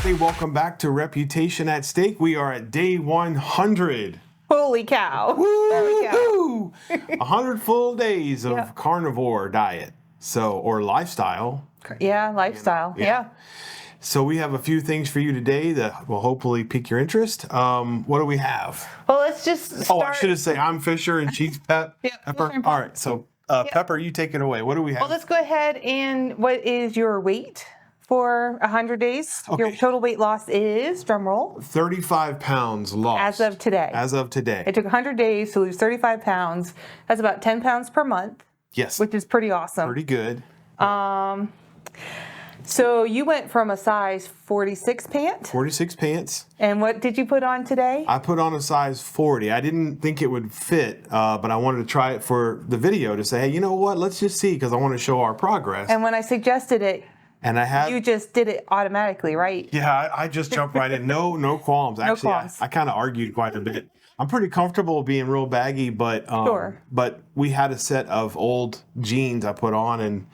Hey, welcome back to Reputation at Stake. We are at day 100. Holy cow. Woo! 100 full days of carnivore diet. Or lifestyle. Yeah, lifestyle. Yeah. So we have a few things for you today that will hopefully pique your interest. What do we have? Well, let's just start. Oh, I should have said I'm Fisher and she's Pepper. Fisher and All right, so Pepper, you take it away. What do we have? Well, let's go ahead and what is your weight for 100 days? Okay. Your total weight loss is, drum roll, 35 pounds lost. as of today. As of today. It took 100 days to lose 35 pounds. That's about 10 pounds per month. Yes. Which is pretty awesome. Pretty good. So you went from a size 46 pant. 46 pants. And what did you put on today? I put on a size 40. I didn't think it would fit, but I wanted to try it for the video to say, hey, you know what? Let's just see, because I want to show our progress. And when I suggested it, And I had, you just did it automatically, right? yeah, I just jumped right in. No qualms. Actually, qualms. I kind of argued quite a bit. I'm pretty comfortable being real baggy, but Sure. but we had a set of old jeans I put on, and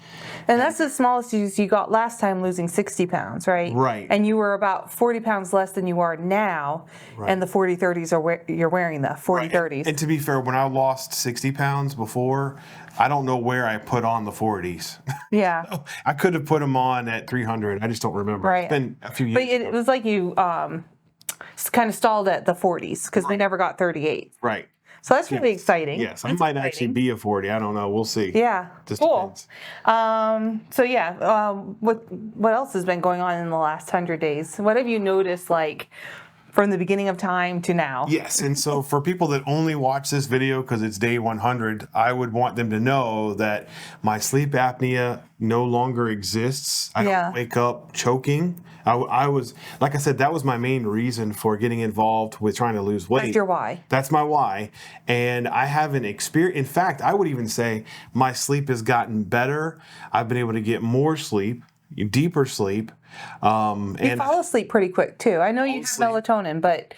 that's the smallest you got last time, losing 60 pounds, right? Right. And you were about 40 pounds less than you are now, and the 40-30s are you're wearing the 40-30s. And to be fair, when I lost 60 pounds before, I don't know where I put on the 40s. Yeah. I could have put them on at 300. I just don't remember. Right. It's been a few years. But it was like you kind of stalled at the 40s because we never got 38. Right. So that's really exciting. Yes, I That's might exciting. actually be a 40. I don't know. We'll see. Yeah. Just Cool. depends. So yeah, what else has been going on in the last 100 days? What have you noticed, like, from the beginning of time to now? Yes, and so for people that only watch this video because it's day 100, I would want them to know that my sleep apnea no longer exists. I don't wake up choking. I was, like I said, that was my main reason for getting involved with trying to lose weight. That's your why. That's my why. And I haven't experienced, in fact, I would even say my sleep has gotten better. I've been able to get more sleep, deeper sleep. You fall asleep pretty quick too. I know you have melatonin, but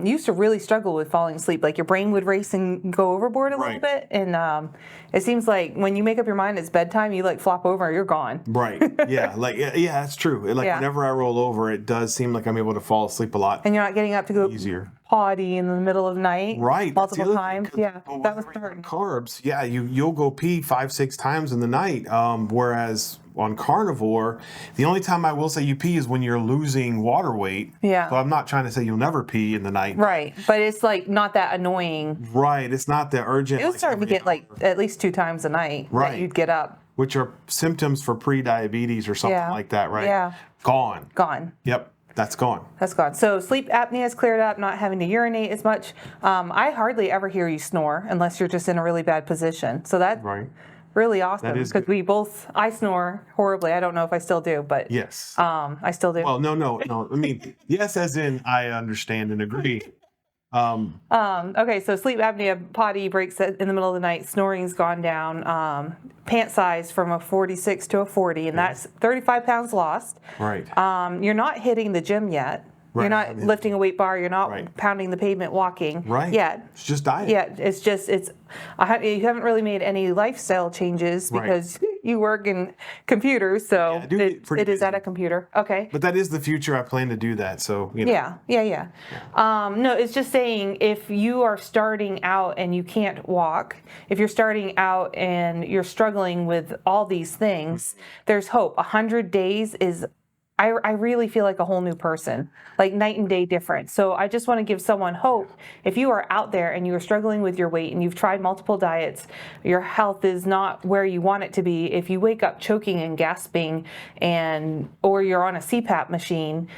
you used to really struggle with falling asleep. Like your brain would race and go overboard a little bit. And it seems like when you make up your mind it's bedtime, you like flop over, you're gone. Right. Yeah. Yeah, that's true. Whenever I roll over, it does seem like I'm able to fall asleep a lot. And you're not getting up to go easier. Potty in the middle of the night. Right. Multiple times. Yeah. That was hard. Carbs. Yeah. You'll go pee 5-6 times in the night. Whereas on carnivore, the only time I will say you pee is when you're losing water weight. Yeah. So I'm not trying to say you'll never pee in the night. Right. But it's like not that annoying. Right. It's not that urgent. It was starting to get like at least 2 times a night that you'd get up. Which are symptoms for pre-diabetes or something like that, right? Yeah. Gone. Gone. Yep. That's gone. That's gone. So sleep apnea is cleared up, not having to urinate as much. I hardly ever hear you snore unless you're just in a really bad position. So that's really awesome because I snore horribly. I don't know if I still do, but yes, I still do. Well, no. I mean, yes, as in I understand and agree. Okay, so sleep apnea, potty breaks in the middle of the night, snoring's gone down, pant size from a 46 to a 40, and that's 35 pounds lost. Right. You're not hitting the gym yet. Right. You're not lifting a weight bar. You're not pounding the pavement walking yet. It's just diet. Yeah, you haven't really made any lifestyle changes because you work in computers, so it is at a computer. Okay. But that is the future. I plan to do that. So you know. Yeah. No, it's just saying if you are starting out and you can't walk, if you're starting out and you're struggling with all these things, there's hope. 100 days is. I really feel like a whole new person, like night and day difference. So I just want to give someone hope. If you are out there and you are struggling with your weight and you've tried multiple diets, your health is not where you want it to be. If you wake up choking and gasping or you're on a CPAP machine,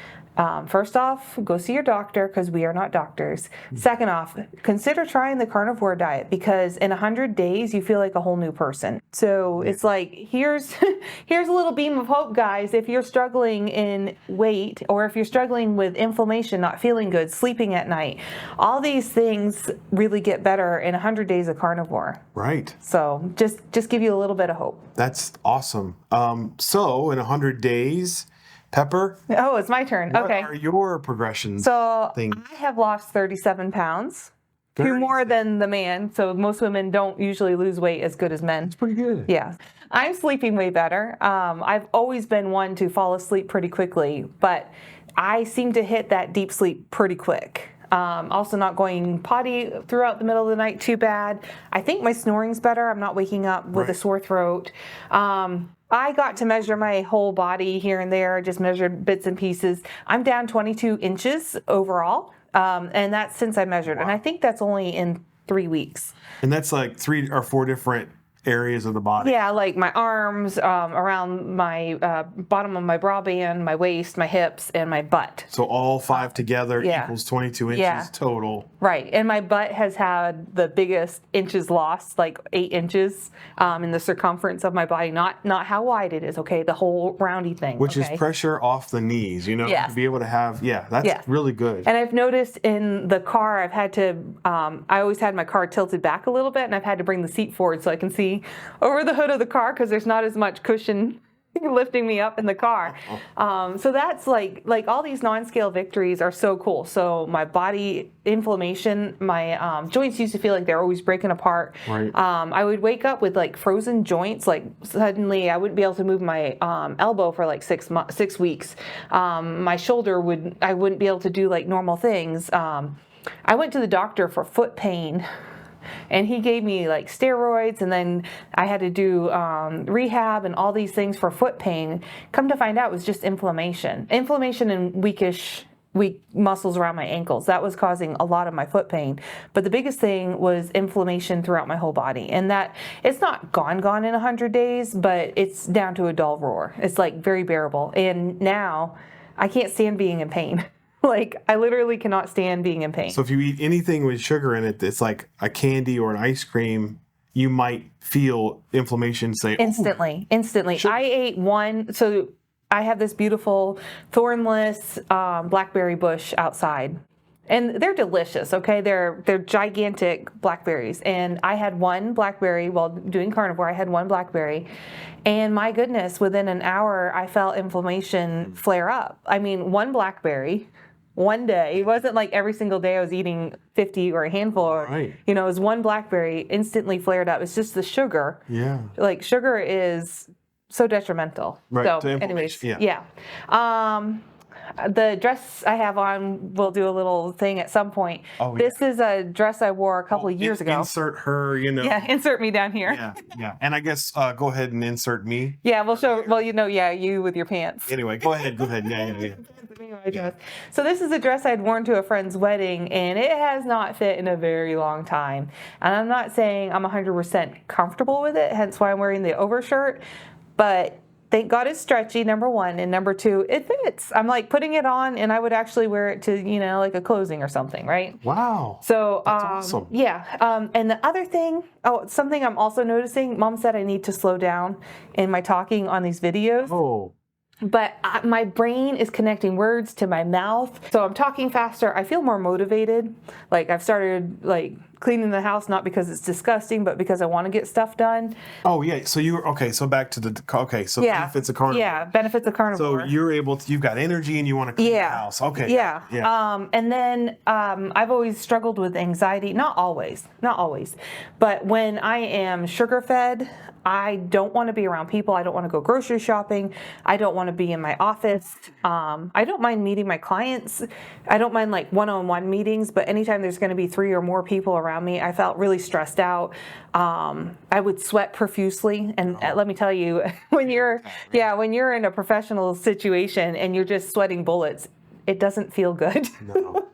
first off, go see your doctor because we are not doctors. Second off, consider trying the carnivore diet because in 100 days you feel like a whole new person. So it's like here's a little beam of hope, guys. If you're struggling in weight or if you're struggling with inflammation, not feeling good, sleeping at night, all these things really get better in 100 days of carnivore. Right. So just give you a little bit of hope. That's awesome. So in 100 days. Pepper? Oh, it's my turn. What okay. are your progressions? So I have lost 37 pounds. 2 more than the man. So most women don't usually lose weight as good as men. That's pretty good. Yeah. I'm sleeping way better. I've always been one to fall asleep pretty quickly, but I seem to hit that deep sleep pretty quick. Also not going potty throughout the middle of the night too bad. I think my snoring's better. I'm not waking up with a sore throat. I got to measure my whole body here and there, just measured bits and pieces. I'm down 22 inches overall, and that's since I measured. Wow. And I think that's only in 3 weeks. And that's like 3 or 4 different areas of the body. Yeah, like my arms, around my bottom of my bra band, my waist, my hips, and my butt. So all 5 together equals 22 inches total. Right, and my butt has had the biggest inches lost, like 8 inches in the circumference of my body. Not how wide it is, okay? The whole roundy thing. Which is pressure off the knees, you know, to be able to have, that's really good. And I've noticed in the car, I've had to, I always had my car tilted back a little bit, and I've had to bring the seat forward so I can see over the hood of the car because there's not as much cushion lifting me up in the car. So that's like all these non-scale victories are so cool. So my body inflammation, my joints used to feel like they're always breaking apart. Right. I would wake up with like frozen joints. Like suddenly I wouldn't be able to move my elbow for like 6 weeks. My shoulder I wouldn't be able to do like normal things. I went to the doctor for foot pain. And he gave me like steroids, and then I had to do rehab and all these things for foot pain. Come to find out, it was just inflammation and weak muscles around my ankles. That was causing a lot of my foot pain. But the biggest thing was inflammation throughout my whole body. And that it's not gone in 100 days, but it's down to a dull roar. It's like very bearable. And now I can't stand being in pain. Like, I literally cannot stand being in pain. So if you eat anything with sugar in it, it's like a candy or an ice cream, you might feel inflammation say, Instantly. Sugar. I ate one, so I have this beautiful thornless blackberry bush outside. And they're delicious, okay? They're gigantic blackberries. And I had one blackberry while doing carnivore. I had one blackberry. And my goodness, within an hour, I felt inflammation flare up. I mean, one blackberry, one day. It wasn't like every single day I was eating 50 or a handful. Or, you know, it was one blackberry instantly flared up. It's just the sugar. Yeah. Like, sugar is so detrimental. Right. So, anyways, the dress I have on, we'll do a little thing at some point. Oh, this is a dress I wore a couple of years ago. Insert her, you know. Yeah, insert me down here. Yeah. And I guess go ahead and insert me. Yeah, we'll show, well, you know, you with your pants. Anyway, go ahead. Yeah. So this is a dress I'd worn to a friend's wedding, and it has not fit in a very long time. And I'm not saying I'm 100% comfortable with it, hence why I'm wearing the overshirt, but thank God it's stretchy, number one, and number two, it fits. I'm like putting it on, and I would actually wear it to, you know, like a closing or something, right? Wow. So, that's awesome. Yeah. And the other thing, something I'm also noticing, Mom said I need to slow down in my talking on these videos. Oh. But my brain is connecting words to my mouth. So I'm talking faster. I feel more motivated. Like I've started like cleaning the house, not because it's disgusting, but because I want to get stuff done. Oh yeah. So so back to benefits of carnivore. Yeah, benefits of carnivore. So you've got energy and you want to clean the house. Okay. Yeah. And then I've always struggled with anxiety. Not always, but when I am sugar fed, I don't want to be around people. I don't want to go grocery shopping. I don't want to be in my office. I don't mind meeting my clients. I don't mind like one-on-one meetings, but anytime there's going to be 3 or more people around me, I felt really stressed out. I would sweat profusely. And let me tell you, when you're in a professional situation and you're just sweating bullets, it doesn't feel good. No.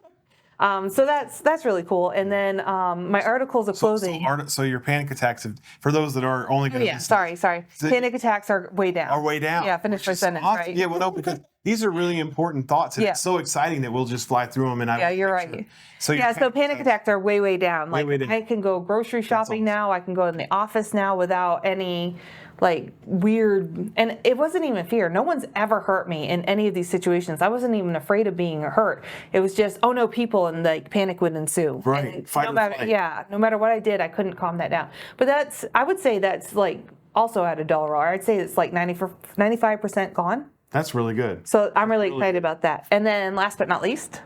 So that's really cool. And then my articles of clothing. So your panic attacks, for those that are only going to sorry. Panic attacks are way down. Yeah, finish my sentence, awesome. Right? Yeah, well, no, because these are really important thoughts, and it's so exciting that we'll just fly through them. And you're right. So panic attacks are way down. Like I can go grocery shopping now. I can go in the office now without any like weird, and it wasn't even fear. No one's ever hurt me in any of these situations. I wasn't even afraid of being hurt. It was just, oh no, people, and like panic would ensue. Right. No matter what I did, I couldn't calm that down. But I would say that's like also at a dull roar. I'd say it's like 95% gone. That's really good. So I'm really excited about that. And then last but not least,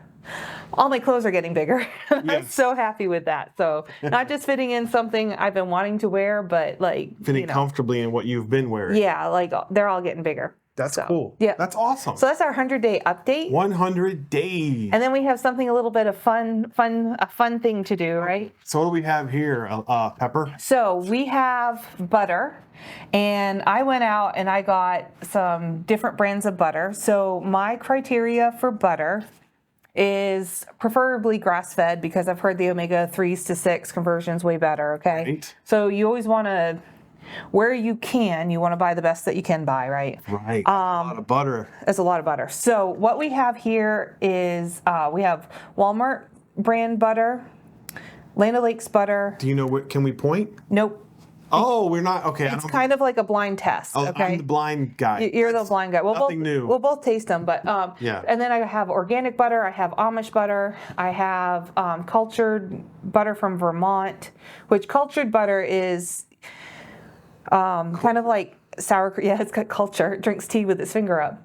all my clothes are getting bigger. I'm so happy with that. So not just fitting in something I've been wanting to wear, but like fitting comfortably in what you've been wearing. Yeah, like they're all getting bigger. That's So, cool. Yeah. That's awesome. So that's our 100-day update. 100 days. And then we have something a little bit of a fun thing to do, right? So what do we have here, Pepper? So we have butter, and I went out and I got some different brands of butter. So my criteria for butter is preferably grass-fed, because I've heard the omega 3s to 6 conversion's way better, okay? Right. So you always want to, where you can, you want to buy the best that you can buy, right? Right. A lot of butter. It's a lot of butter. So what we have here is we have Walmart brand butter, Land O'Lakes butter. Do you know what? Can we point? Nope. Oh, we're not. Okay. It's kind of like a blind test. Oh, Okay. I'm the blind guy. You're the blind guy. Nothing new. We'll both taste them, but Yeah. And then I have organic butter. I have Amish butter. I have cultured butter from Vermont, which cultured butter is kind of like sour cream. Yeah, it's got culture. It drinks tea with its finger up.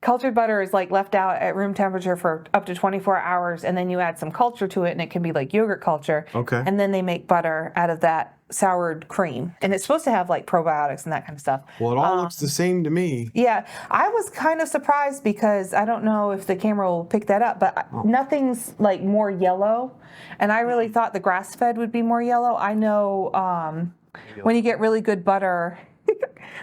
Cultured butter is like left out at room temperature for up to 24 hours, and then you add some culture to it, and it can be like yogurt culture. Okay. And then they make butter out of that soured cream, and it's supposed to have like probiotics and that kind of stuff. Well, it all looks the same to me. Yeah, I was kind of surprised because I don't know if the camera will pick that up, but nothing's like more yellow, and I really thought the grass-fed would be more yellow. I know when you get really good butter.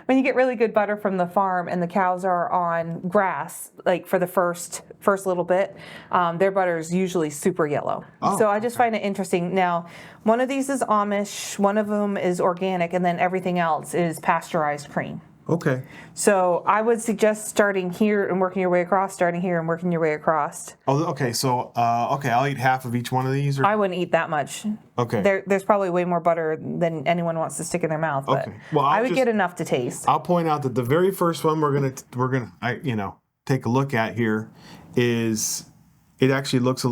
When you get really good butter from the farm and the cows are on grass, like for the first little bit, their butter is usually super yellow. Oh, so I just find it interesting. Now, one of these is Amish, one of them is organic, and then everything else is pasteurized cream. Okay. So I would suggest starting here and working your way across, starting here and working your way across. Oh, okay. So, okay, I'll eat half of each one of these. Or... I wouldn't eat that much. Okay. There's probably way more butter than anyone wants to stick in their mouth, but Okay. Well, I would get enough to taste. I'll point out that the very first one we're gonna take a look at here is it actually looks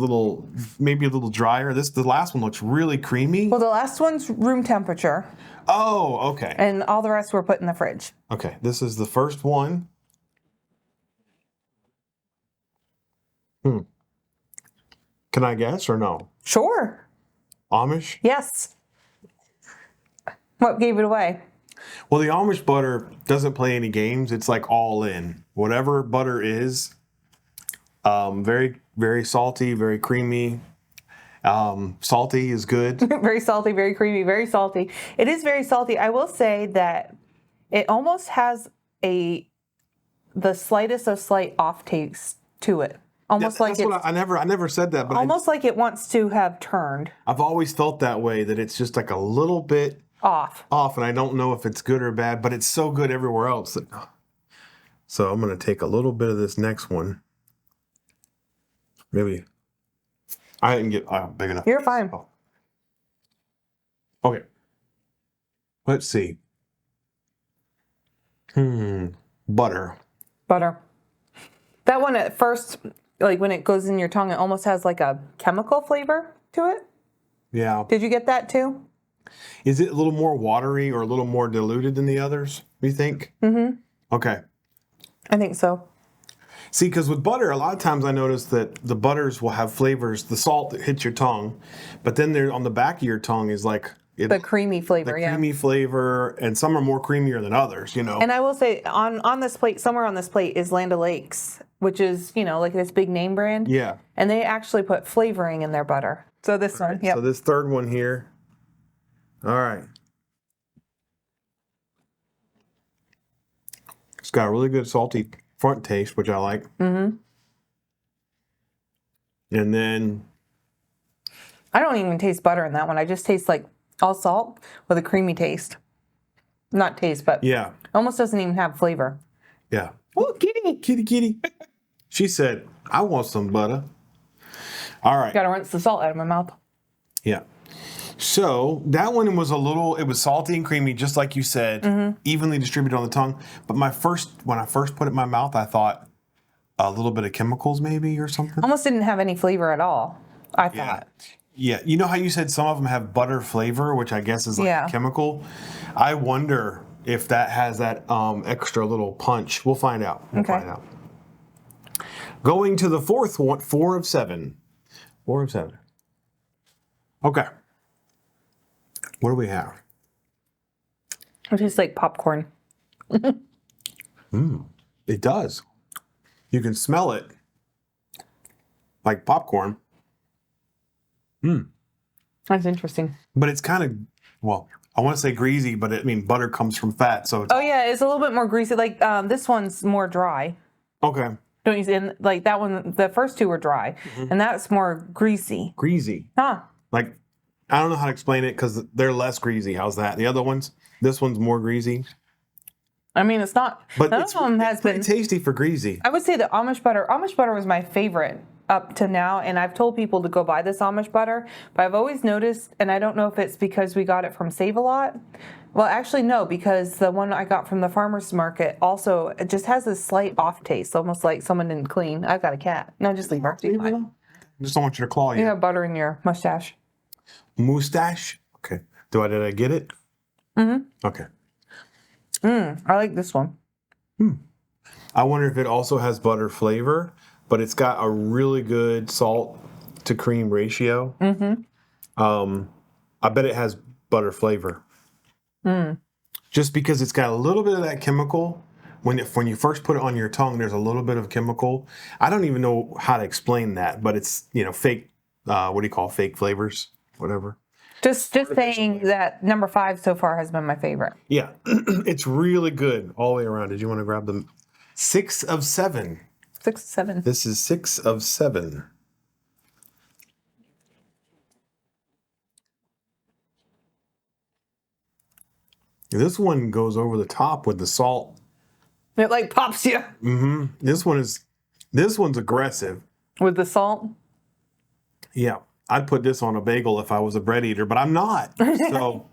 maybe a little drier. The last one looks really creamy. Well, the last one's room temperature. Oh, okay. And all the rest were put in the fridge. Okay, this is the first one. Can I guess or no? Sure. Amish? Yes. What gave it away? Well, the Amish butter doesn't play any games. It's like all in. Whatever butter is, very, very salty, very creamy. Salty is good. Very salty, very creamy, very salty. It is very salty. I will say that it almost has the slightest of slight off taste to it. Almost like it's, I never said that, but almost like it wants to have turned I've always felt that way, that it's just like a little bit off. and I don't know if it's good or bad, but it's so good everywhere else. So I'm going to take a little bit of this next one. Maybe I didn't get big enough. You're fine. Oh. Okay. Let's see. Butter. Butter. That one at first, like when it goes in your tongue, it almost has like a chemical flavor to it. Yeah. Did you get that too? Is it a little more watery or a little more diluted than the others, you think? Mm-hmm. Okay. I think so. See, because with butter, a lot of times I notice that the butters will have flavors, the salt that hits your tongue, but then there on the back of your tongue is like The creamy flavor, yeah. creamy flavor, and some are more creamier than others, And I will say, on this plate, somewhere on this plate is Land O'Lakes, which is, like this big name brand. Yeah. And they actually put flavoring in their butter. So this one, yep. So this third one here. All right. It's got a really good salty front taste, which I like. Mm-hmm. And then I don't even taste butter in that one. I just taste like all salt with a creamy taste. Not taste, but yeah. almost doesn't even have flavor. Yeah. Oh, kitty. Kitty. She said, I want some butter. All right. Gotta rinse the salt out of my mouth. Yeah. So that one was it was salty and creamy, just like you said, evenly distributed on the tongue. But when I first put it in my mouth, I thought a little bit of chemicals maybe or something. Almost didn't have any flavor at all, I thought. Yeah. You know how you said some of them have butter flavor, which I guess is like a chemical? I wonder if that has that extra little punch. We'll find out. Going to the fourth one, 4 of 7. 4 of 7. Okay. What do we have? It tastes like popcorn. It does. You can smell it like popcorn. That's interesting. But it's kind of, well, I want to say greasy, but I mean, butter comes from fat, so it's... Oh, yeah, it's a little bit more greasy. Like, this one's more dry. Okay. Don't you see? And like that one, the first two were dry, and that's more greasy. Greasy. Huh. Like, I don't know how to explain it because they're less greasy. How's that? The other ones, this one's more greasy. I mean, it's not, But none it's of them has pretty been. tasty for greasy. I would say the Amish butter was my favorite up to now, and I've told people to go buy this Amish butter, but I've always noticed, and I don't know if it's because we got it from Save-A-Lot. Well, actually, no, because the one I got from the farmer's market also, it just has a slight off taste, almost like someone didn't clean. I've got a cat. No, just leave her. She's fine. Just don't want you to claw You you. have butter in your mustache. Moustache? Okay. Did I get it? Okay. I like this one. I wonder if it also has butter flavor, but it's got a really good salt to cream ratio. I bet it has butter flavor. Just because it's got a little bit of that chemical. When you first put it on your tongue, there's a little bit of chemical. I don't even know how to explain that, but it's, fake, what do you call fake flavors? Whatever. Just saying that number 5 so far has been my favorite. Yeah, it's really good all the way around. Did you want to grab them? 6 of 7. 6, 7. This is 6 of 7. This one goes over the top with the salt. It like pops you This one's aggressive. with the salt. Yeah, I'd put this on a bagel if I was a bread eater, but I'm not. So,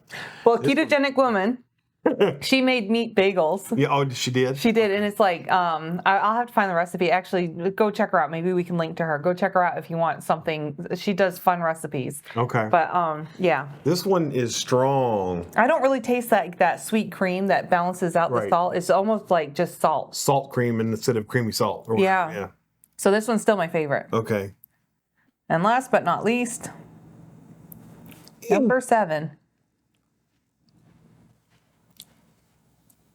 Well, ketogenic woman, she made meat bagels. yeah. Oh, she did. She did, and it's like I'll have to find the recipe. Actually, go check her out. Maybe we can link to her. Go check her out if you want something. She does fun recipes. Okay. But yeah, This one is strong. I don't really taste that sweet cream that balances out the Right. salt. It's almost like just salt. Salt cream instead of creamy salt. Or Yeah. whatever, yeah. So this one's still my favorite. Okay. And last but not least, number 7.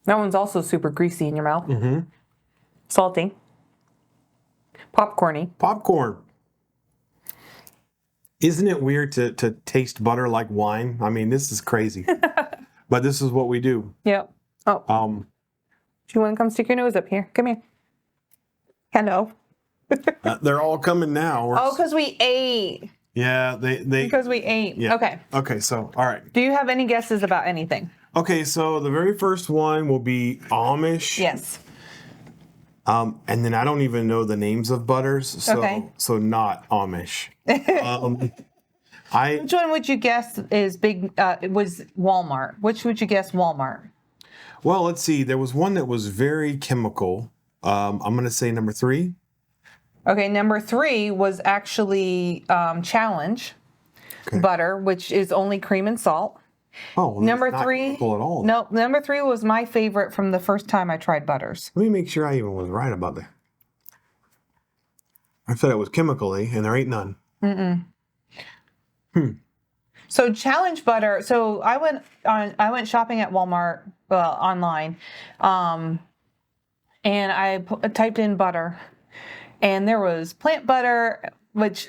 That one's also super greasy in your mouth. Salty. Popcorny. Popcorn. Isn't it weird to taste butter like wine? I mean, this is crazy. But this is what we do. Yep. Oh, do you want to come stick your nose up here? Come here. Hello. They're all coming now. Oh, because we ate. Yeah, they. Because we ate. Yeah. Okay. Okay, so, all right. Do you have any guesses about anything? Okay, so the very first one will be Amish. Yes. And then I don't even know the names of butters, so Okay. so not Amish. Which one would you guess is big? It was Walmart. Which would you guess Walmart? Well, let's see. There was one that was very chemical. I'm going to say number 3. Okay, number 3 was actually Challenge butter, which is only cream and salt. Oh, well, Number that's not 3. chemical at all. No, number 3 was my favorite from the first time I tried butters. Let me make sure I even was right about that. I said it was chemically, and there ain't none. So Challenge butter. So I went shopping at Walmart online, and I typed in butter, and there was plant butter, which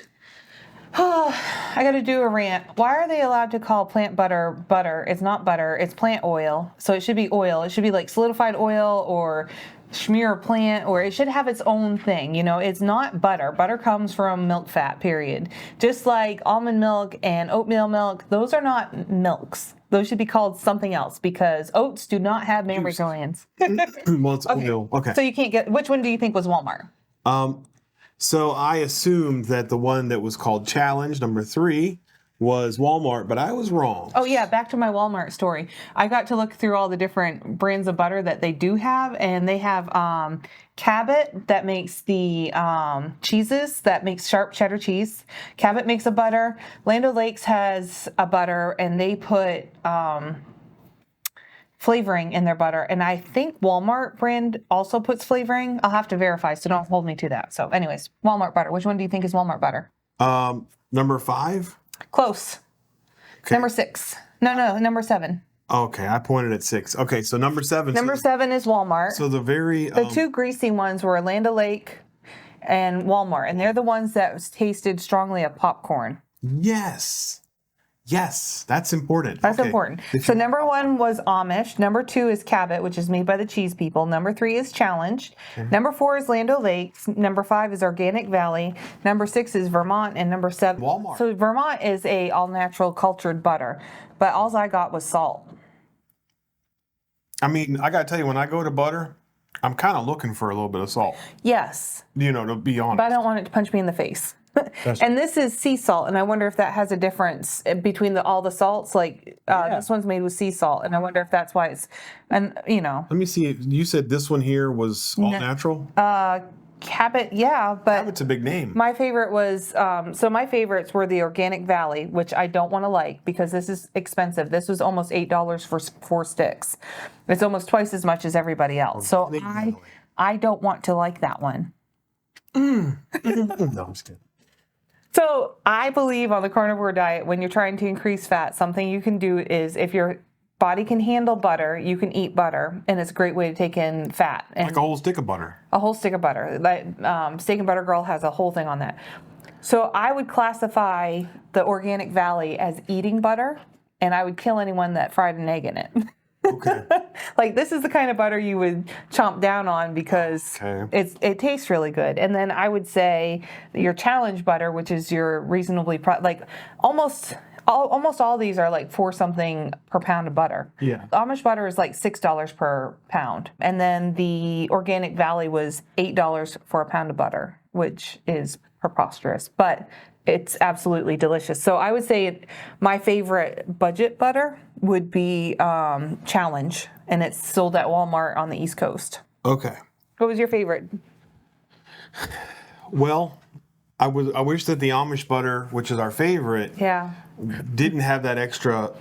I got to do a rant. Why are they allowed to call plant butter butter? It's not butter. It's plant oil. So it should be oil. It should be like solidified oil or schmear plant, or it should have its own thing. It's not butter. Butter comes from milk fat, period. Just like almond milk and oatmeal milk, those are not milks. Those should be called something else because oats do not have mammary glands. Well, it's oil. Okay. So you can't get, which one do you think was Walmart? So I assumed that the one that was called Challenge, number 3, was Walmart, but I was wrong. Oh yeah, back to my Walmart story. I got to look through all the different brands of butter that they do have, and they have Cabot that makes the cheeses, that makes sharp cheddar cheese. Cabot makes a butter. Land O'Lakes has a butter, and they put flavoring in their butter. And I think Walmart brand also puts flavoring. I'll have to verify, so don't hold me to that. So anyways, Walmart butter. Which one do you think is Walmart butter? Number 5? Close. Okay. Number 6. No, number 7. Okay, I pointed at 6. Okay, so number 7. Number 7 is Walmart. So the very the two greasy ones were Land O'Lake and Walmart, and they're the ones that tasted strongly of popcorn. Yes. Yes, that's important. That's important. So number 1 was Amish. Number 2 is Cabot, which is made by the cheese people. Number 3 is Challenge. Okay. Number 4 is Land O'Lakes. Number 5 is Organic Valley. Number 6 is Vermont, and number 7 Walmart. So Vermont is a all natural cultured butter, but all I got was salt. I mean, I gotta tell you, when I go to butter, I'm kind of looking for a little bit of salt. Yes. You know, to be honest. But I don't want it to punch me in the face. And this is sea salt, and I wonder if that has a difference between all the salts. Like this one's made with sea salt, and I wonder if that's why it's, and you know. Let me see. You said this one here was all natural? Cabot, yeah, but Cabot's a big name. My favorite was so my favorites were the Organic Valley, which I don't want to like because this is expensive. This was almost $8 for 4 sticks. It's almost twice as much as everybody else. Organic so I don't want to like that one. No, I'm just kidding. So I believe on the carnivore diet, when you're trying to increase fat, something you can do is if your body can handle butter, you can eat butter, and it's a great way to take in fat. And like a whole stick of butter. A whole stick of butter. That Steak and Butter Girl has a whole thing on that. So I would classify the Organic Valley as eating butter, and I would kill anyone that fried an egg in it. Okay. Like this is the kind of butter you would chomp down on because it tastes really good. And then I would say your Challenge butter, which is your reasonably almost all these are like 4 something per pound of butter. Yeah. Amish butter is like $6 per pound, and then the Organic Valley was $8 for a pound of butter, which is preposterous, but it's absolutely delicious. So I would say my favorite budget butter would be Challenge, and it's sold at Walmart on the East Coast. Okay. What was your favorite? Well, I wish that the Amish butter, which is our favorite, didn't have that extra.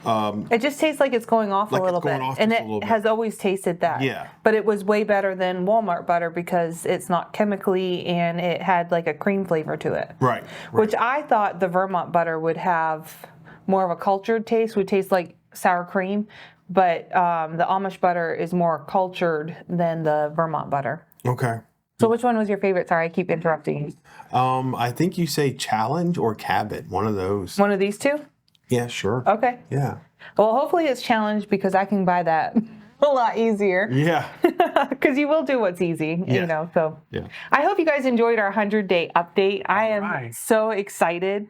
It just tastes like it's going off a little bit, and it has always tasted that. Yeah. But it was way better than Walmart butter because it's not chemically and it had like a cream flavor to it. Right. Which I thought the Vermont butter would have more of a cultured taste, would taste like sour cream, but the Amish butter is more cultured than the Vermont butter. Okay. So which one was your favorite? Sorry, I keep interrupting you. I think you say Challenge or Cabot, one of those. One of these two? Yeah, sure. Okay. Yeah. Well, hopefully it's Challenge because I can buy that a lot easier. Yeah. Because you will do what's easy, you know. So yeah. I hope you guys enjoyed our 100-day update. I am so excited.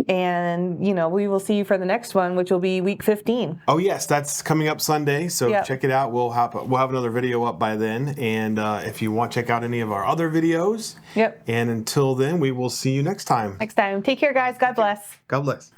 And, you know, we will see you for the next one, which will be week 15. Oh, yes. That's coming up Sunday. So check it out. We'll have another video up by then. And if you want, check out any of our other videos. Yep. And until then, we will see you next time. Next time. Take care, guys. God bless. God bless.